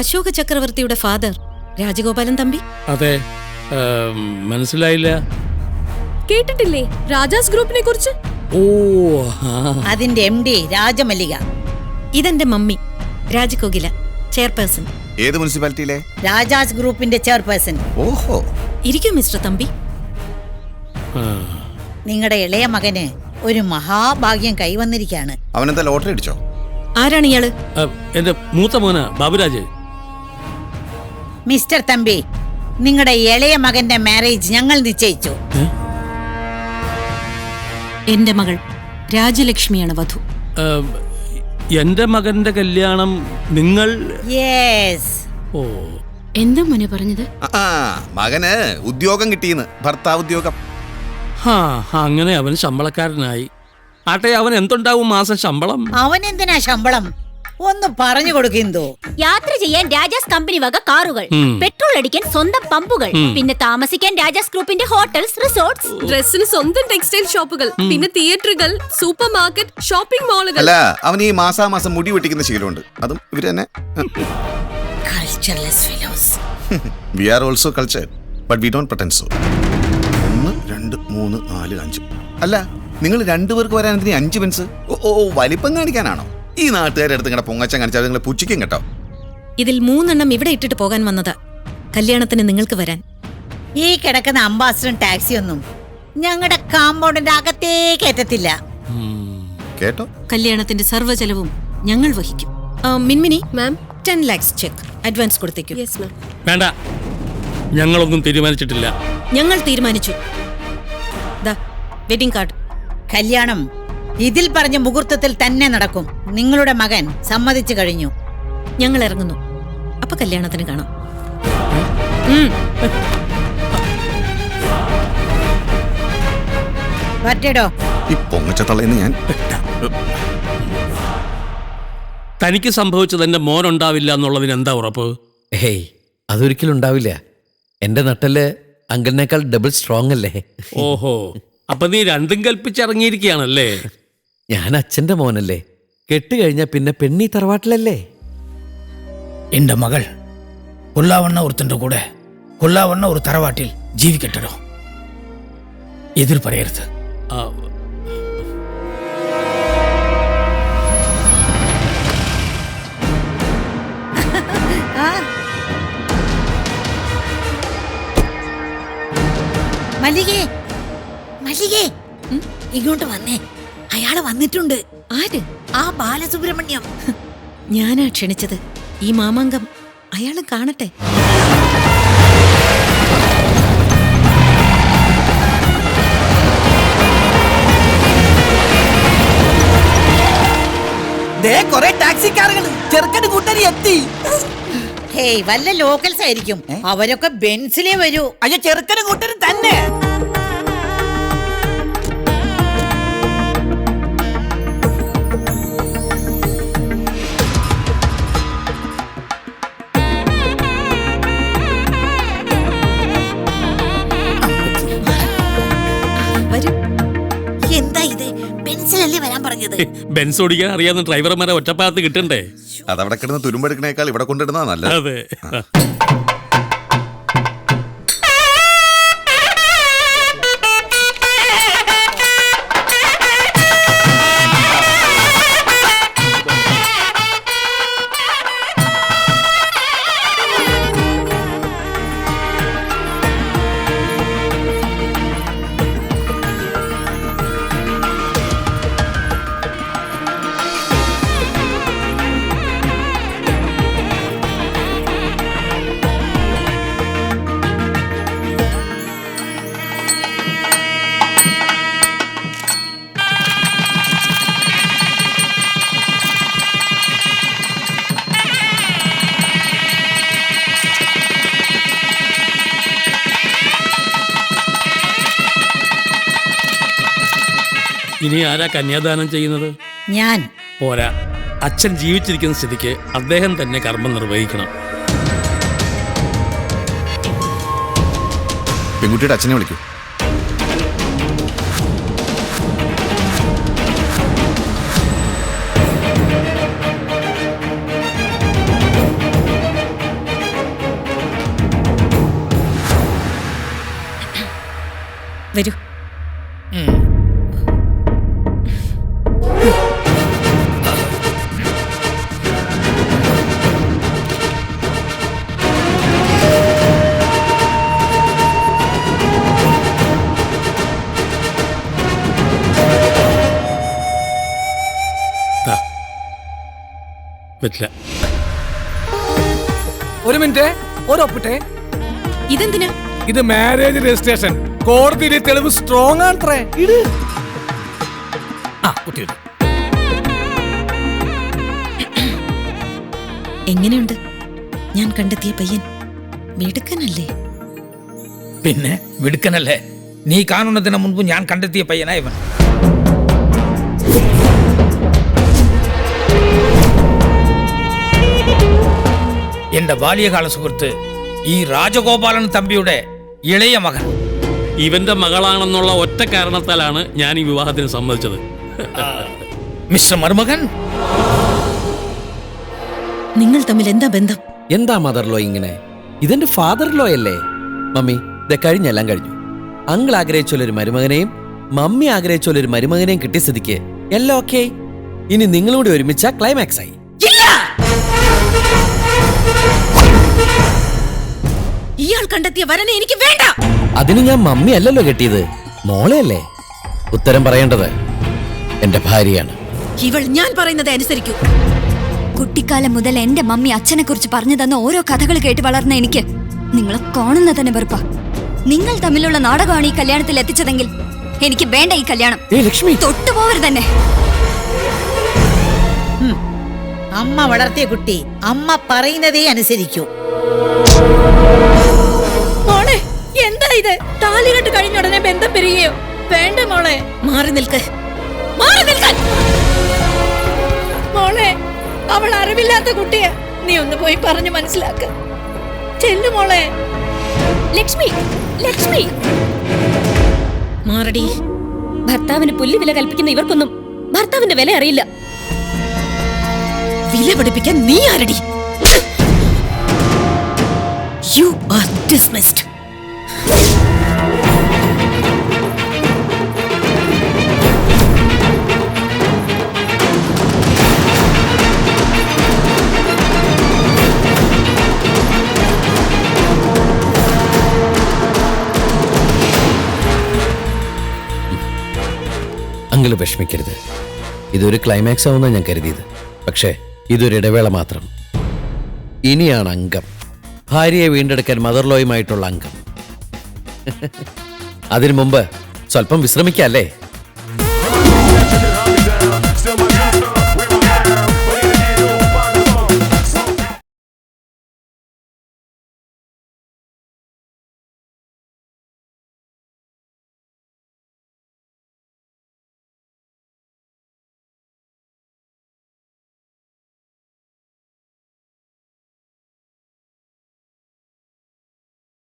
അശോക ചക്രവർത്തിയുടെ ഫാദർ രാജഗോപാലൻ തമ്പി. അതെ, മനസ്സിലായില്ല. കേട്ടിട്ടില്ലേ രാജാസ് ഗ്രൂപ്പിനെ കുറിച്ച്? ഓ, അതിന്റെ MD രാജമല്ലിക. ഇതെന്റെ മമ്മി രാജകോകില, ചെയർപേഴ്സൺ. ഏത് മുനിസിപ്പാലിറ്റിയിലെ? രാജാസ് ഗ്രൂപ്പിന്റെ ചെയർപേഴ്സൺ. ഓഹോ. ഇരിക്കൂ മിസ്റ്റർ തമ്പി. നിങ്ങളുടെ ഇളയ മകന് ഒരു മഹാഭാഗ്യം കൈവന്നിരിക്കുകയാണ്. അവനെന്താ ലോട്ടറി അടിച്ചോ? ആരാണ് ഇയാള്? എന്റെ മൂത്ത മോന ബാബുരാജ്. മിസ്റ്റർ തമ്പി, നിങ്ങളുടെ ഇളയ മകന്റെ മാരേജ് ഞങ്ങൾ നിശ്ചയിച്ചു. എന്റെ മകൾ രാജലക്ഷ്മിയാണ് വധു. എന്റെ മകന്റെ കല്യാണം നിങ്ങൾ? യെസ്. ഓ, എന്താ മോനെ പറഞ്ഞത്? മകന് ഉദ്യോഗം കിട്ടിയെന്ന്, ഭർത്താവ് ഉദ്യോഗം. അങ്ങനെ അവൻ ശമ്പളക്കാരനായി. ആട്ടെ, അവൻ എന്തുണ്ടാവും മാസം ശമ്പളം? അവൻ എന്തിനാ ശമ്പളം? ഒന്ന് പറഞ്ഞു കൊടുക്കുന്നോ. യാത്ര ചെയ്യാൻ രാജാസ് കമ്പനി വക കാറുകൾ, പെട്രോൾ അടിക്കാൻ സ്വന്തം പമ്പുകൾ, പിന്നെ താമസിക്കാൻ രാജാസ് ഗ്രൂപ്പിന്റെ ഹോട്ടൽസ്, റിസോർട്ട്സ്, ഡ്രസ്സിന് സ്വന്തം ടെക്സ്റ്റൈൽ ഷോപ്പുകൾ, പിന്നെ തിയേറ്ററുകൾ, സൂപ്പർ മാർക്കറ്റ്, ഷോപ്പിംഗ് മാളുകൾ. അല്ല, അവൻ ഈ മാസാമാസം മുടി വെട്ടിക്കുന്ന ശീലമുണ്ട്. അതും ഇവര് തന്നെ. Cultureless fellows. We are also cultured, but we don't pretend so. 1 2 3 4 5. അല്ല, നിങ്ങൾ രണ്ടുപേർക്ക് വരാൻ എന്തിനാ 5 പെൻസ്? ഓ, വലിപ്പം കാണിക്കാനാണോ? ഈ നാട്ടുകാരെ അടുത്ത് ഇങ്ങനെ പൊങ്ങച്ചം കാണിച്ചാൽ നിങ്ങൾ പുച്ഛിക്കും കേട്ടോ. ഇതിൽ 3 എണ്ണം ഇവിടെ ഇട്ടിട്ട് പോകാൻ വന്നതാ, കല്യാണത്തിന് നിങ്ങൾക്ക് വരാൻ. ഈ കിടക്കുന്ന അംബാസഡർ ടാക്സി ഒന്നും ഞങ്ങളുടെ കാമ്പൗണ്ടിന്റെ അകത്തേക്ക് എത്തത്തില്ല. കേട്ടോ? കല്യാണത്തിന്റെ സർവ്വ ചെലവും ഞങ്ങൾ വഹിക്കും. Minmini ma'am, 10 lakhs cheque advance കൊടുത്തേക്കും. Yes ma'am. വേണ്ട, ഞങ്ങളൊന്നും തീരുമാനിച്ചിട്ടില്ല. ഞങ്ങൾ തീരുമാനിച്ചു. Wedding card. കല്യാണം ഇതിൽ പറഞ്ഞ മുഹൂർത്തത്തിൽ തന്നെ നടക്കും. നിങ്ങളുടെ മകൻ സമ്മതിച്ചു കഴിഞ്ഞു. ഞങ്ങൾ ഇറങ്ങുന്നു. അപ്പൊ കല്യാണത്തിന് കാണാം. പറ്റേടോ. ഈ പൊങ്ങച്ചത്തള്ളേന്ന് ഞാൻ. തനിക്ക് സംഭവിച്ചത് എന്റെ മോനുണ്ടാവില്ല എന്നുള്ളതിന് എന്താ ഉറപ്പ്? ഹേയ്, അതൊരിക്കലും ഉണ്ടാവില്ല. എന്റെ നട്ടല് അങ്കിളിനേക്കാൾ ഡബിൾ സ്ട്രോങ് അല്ലേ. ഓഹോ, അപ്പൊ നീ രണ്ടും കൽപ്പിച്ചിറങ്ങിയിരിക്കുകയാണല്ലേ. ഞാൻ അച്ഛന്റെ മോനല്ലേ. കെട്ടുകഴിഞ്ഞാ പിന്നെ പെണ്ണി തറവാട്ടിലല്ലേ. എന്റെ മകൾ കൊല്ലാവണ്ണ ഒരുത്തന്റെ കൂടെ കൊല്ലാവണ്ണ ഒരു തറവാട്ടിൽ ജീവിക്കട്ടോ. എതിർ പറയരുത്. മല്ലികേ, മല്ലികേ, ഇങ്ങോട്ട് വന്നേ. അയാള് വന്നിട്ടുണ്ട്. ആര്? ആ ബാലസുബ്രഹ്മണ്യം. ഞാനാ ക്ഷണിച്ചത്. ഈ മാമാങ്കം അയാള് കാണട്ടെ. ഹേയ്, വല്ല ലോക്കൽസ് ആയിരിക്കും. അവരൊക്കെ ബെൻസിലേ വരൂ. അയ്യോ, ചെറുക്കനും കൂട്ടരും തന്നെ. എന്താ ഇത്? ബെൻസിലല്ലേ വരാൻ പറഞ്ഞത്? ബെൻസ് ഓടിക്കാൻ അറിയാവുന്ന ഡ്രൈവർമാരെ ഒറ്റപ്പാലത്ത് കിട്ടണ്ടേ? അതവിടെ കിടന്ന് തുരുമ്പെടുക്കണേക്കാൾ ഇവിടെ കൊണ്ടിടുന്നതാ നല്ലത്. അതെ. ഇനി ആരാ കന്യാദാനം ചെയ്യുന്നത്? ഞാൻ. പോരാ, അച്ഛൻ ജീവിച്ചിരിക്കുന്ന സ്ഥിതിക്ക് അദ്ദേഹം തന്നെ കർമ്മം നിർവഹിക്കണം. പെൺകുട്ടിയുടെ അച്ഛനെ വിളിക്കൂ. വരൂ. ദാ. പറ്റില്ല. ഒരു മിനിറ്റ്, ഒരൊപ്പിട്ടെ. ഇതെന്തിനാ? ഇത് മാരേജ് രജിസ്ട്രേഷൻ. കോടതിയിലെ തെളിവ് സ്ട്രോങ് ആണത്രേ. ഇട്. ആ കുട്ടി ഇട്. എങ്ങനെയുണ്ട് ഞാൻ കണ്ടെത്തിയ പയ്യൻ? മിടുക്കനല്ലേ? പിന്നെ മിടുക്കനല്ലേ? നീ കാണുന്നതിന് മുൻപ് ഞാൻ കണ്ടെത്തിയ പയ്യനാ ഇവൻ. എന്റെ ബാല്യകാല സുഹൃത്ത് ഈ രാജഗോപാലൻ തമ്പിയുടെ ഇളയ മകൻ. ഇവന്റെ മകളാണെന്നുള്ള ഒറ്റ കാരണത്താലാണ് ഞാൻ ഈ വിവാഹത്തിന് സമ്മതിച്ചത്. മിസ്റ്റർ മരുമകൻ, നിങ്ങൾ തമ്മിൽ എന്താ ബന്ധം? എന്താ മദർ ലോ ഇങ്ങനെ? ഇതെന്റെ ഫാദർ ലോ അല്ലേ? മമ്മി, ഇത് കഴിഞ്ഞെല്ലാം കഴിഞ്ഞു. അങ്കിൾ ആഗ്രഹിച്ചൊരു മരുമകനെയും മമ്മി ആഗ്രഹിച്ചൊരു മരുമകനെയും കിട്ടിയ സ്ഥിതിക്ക് എല്ലാം ഓക്കെ. ഇനി നിങ്ങളൂടെ ഒരുമിച്ച ക്ലൈമാക്സ് ആയി. ഇയാൾ കണ്ടെത്തിയ വരനെ എനിക്ക് വേണ്ട. അതിന് ഞാൻ മമ്മി അല്ലല്ലോ കെട്ടിയത്, മോളെയല്ലേ. ഉത്തരം പറയേണ്ടത് എന്റെ ഭാര്യയാണ്. ഇവൾ ഞാൻ പറയുന്നത് അനുസരിക്കൂ. കുട്ടിക്കാലം മുതൽ എന്റെ മമ്മി അച്ഛനെ കുറിച്ച് പറഞ്ഞു തന്ന ഓരോ കഥകൾ കേട്ട് വളർന്ന എനിക്ക് നിങ്ങളെ കാണുന്ന തന്നെ വെറുപ്പാ. നിങ്ങൾ തമ്മിലുള്ള നാടകമാണ് ഈ കല്യാണത്തിൽ എത്തിച്ചതെങ്കിൽ എനിക്ക് വേണ്ട ഈ കല്യാണം. ലക്ഷ്മി, തൊട്ടുപോവരുത് തന്നെ. അമ്മ വളർത്തിയ കുട്ടി അമ്മ പറയുന്നതേ അനുസരിക്കൂ. മോളെ, എന്താ ഇത്? താലികെട്ട് കഴിഞ്ഞുടനെ ബന്ധം പിരികയോ? വേണ്ട മോളെ, മാറി നിൽക്ക്. മാറി നിൽക്കാൻ. മോളെ, അവൾ അറിവില്ലാത്ത കുട്ടിയാ. നീ ഒന്ന് പോയി പറഞ്ഞു മനസ്സിലാക്ക. ചെല്ലു മോളെ. ലക്ഷ്മി, ലക്ഷ്മി, മാറടി. ഭർത്താവിന് പുല്ല് വില കൽപ്പിക്കുന്ന ഇവർക്കൊന്നും ഭർത്താവിന്റെ വില അറിയില്ല. വില പഠിപ്പിക്കാൻ നീ ആരടി? You are dismissed. അങ്കിള് വിഷമിക്കരുത്. ഇതൊരു ക്ലൈമാക്സ് ആവുന്ന ഞാൻ കരുതിയത്. പക്ഷേ ഇതൊരു ഇടവേള മാത്രം. ഇനിയാണ് അംഗം. ഭാര്യയെ വീണ്ടെടുക്കാൻ മദർ ലോയുമായിട്ടുള്ള അംഗം. അതിനു മുമ്പ് സ്വല്പം വിശ്രമിക്കല്ലേ?